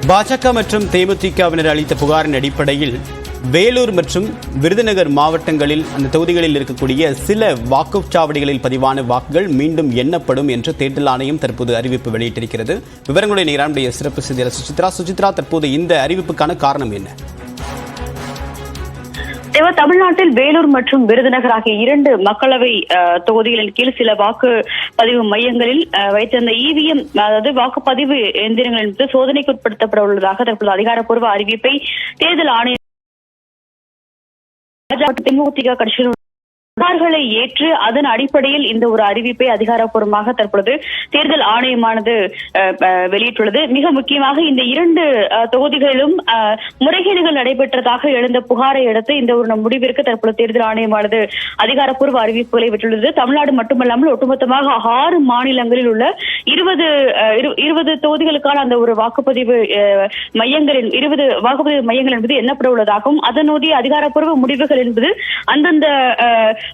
பாஜக மற்றும் தேமுதிகவினர் அளித்த புகாரின் அடிப்படையில் வேலூர் மற்றும் விருதுநகர் மாவட்டங்களில் அந்த தொகுதிகளில் இருக்கக்கூடிய சில வாக்குச்சாவடிகளில் பதிவான வாக்குகள் மீண்டும் எண்ணப்படும் என்று தேர்தல் ஆணையம் தற்போது அறிவிப்பு வெளியிட்டிருக்கிறது. விவரங்களுடைய நேரடிய சிறப்பு செய்தியாளர் சுசித்ரா, தற்போது இந்த அறிவிப்புக்கான காரணம் என்ன? தமிழ்நாட்டில் வேலூர் மற்றும் விருதுநகர் ஆகிய 2 மக்களவை தொகுதிகளின் கீழ் சில வாக்குப்பதிவு மையங்களில் வைத்திருந்த இவிஎம், அதாவது வாக்குப்பதிவு எந்திரங்களின் மீது சோதனைக்கு உட்படுத்தப்பட உள்ளதாக தற்போது அதிகாரப்பூர்வ அறிவிப்பை தேர்தல் ஆணையம் தேமுதிக கட்சிகள் புகார்களை ஏற்று அதன் அடிப்படையில் இந்த ஒரு அறிவிப்பை அதிகாரப்பூர்வமாக தற்பொழுது தேர்தல் ஆணையமானது வெளியிட்டுள்ளது. மிக முக்கியமாக இந்த 2 தொகுதிகளிலும் முறைகேடுகள் நடைபெற்றதாக எழுந்த புகாரை அடுத்து இந்த ஒரு முடிவிற்கு தற்பொழுது தேர்தல் ஆணையமானது அதிகாரப்பூர்வ அறிவிப்புகளை விட்டுள்ளது. தமிழ்நாடு மட்டுமல்லாமல் ஒட்டுமொத்தமாக 6 மாநிலங்களில் உள்ள 20 தொகுதிகளுக்கான அந்த ஒரு வாக்குப்பதிவு மையங்களில் 20 வாக்குப்பதிவு மையங்கள் என்பது எண்ணப்பட உள்ளதாகவும் அதனுடைய அதிகாரப்பூர்வ முடிவுகள் என்பது அந்தந்த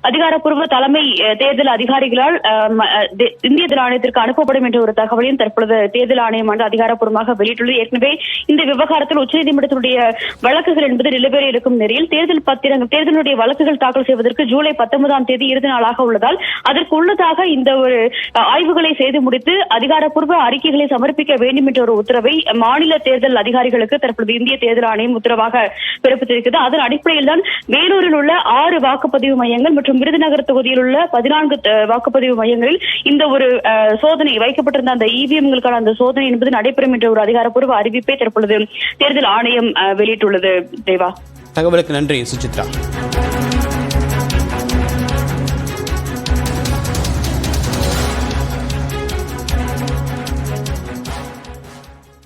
அதிகாரப்பூர்வ தலைமை தேர்தல் அதிகாரிகளால் இந்திய தேர்தல் ஆணையத்திற்கு அனுப்பப்படும் என்ற ஒரு தகவலையும் தற்பொழுது தேர்தல் ஆணையமானது அதிகாரப்பூர்வமாக வெளியிட்டுள்ளது. ஏற்கனவே இந்த விவகாரத்தில் உச்சநீதிமன்றத்தினுடைய வழக்குகள் என்பது நிலுவையில் இருக்கும் நிலையில் தேர்தலுடைய வழக்குகள் தாக்கல் செய்வதற்கு ஜூலை 19ஆம் தேதி இறுதி நாளாக உள்ளதால் அதற்கு உள்ளதாக இந்த ஒரு ஆய்வுகளை செய்து முடித்து அதிகாரப்பூர்வ அறிக்கைகளை சமர்ப்பிக்க வேண்டும் என்ற ஒரு உத்தரவை மாநில தேர்தல் அதிகாரிகளுக்கு தற்பொழுது இந்திய தேர்தல் ஆணையம் உத்தரவாக பிறப்பித்திருக்கிறது. அதன் அடிப்படையில் தான் வேலூரில் உள்ள 6 வாக்குப்பதிவு மையங்கள் மற்றும் விருதுநகர் தொகுதியில் உள்ள 14 வாக்குப்பதிவு மையங்களில் இந்த ஒரு சோதனை வைக்கப்பட்டிருந்த அந்த இவிஎம்களுக்கான அந்த சோதனை என்பது நடைபெறும் என்ற ஒரு அதிகாரப்பூர்வ அறிவிப்பை தற்பொழுது தேர்தல் ஆணையம் வெளியிட்டுள்ளது. தேவா, தகவலுக்கு நன்றி சுசித்ரா.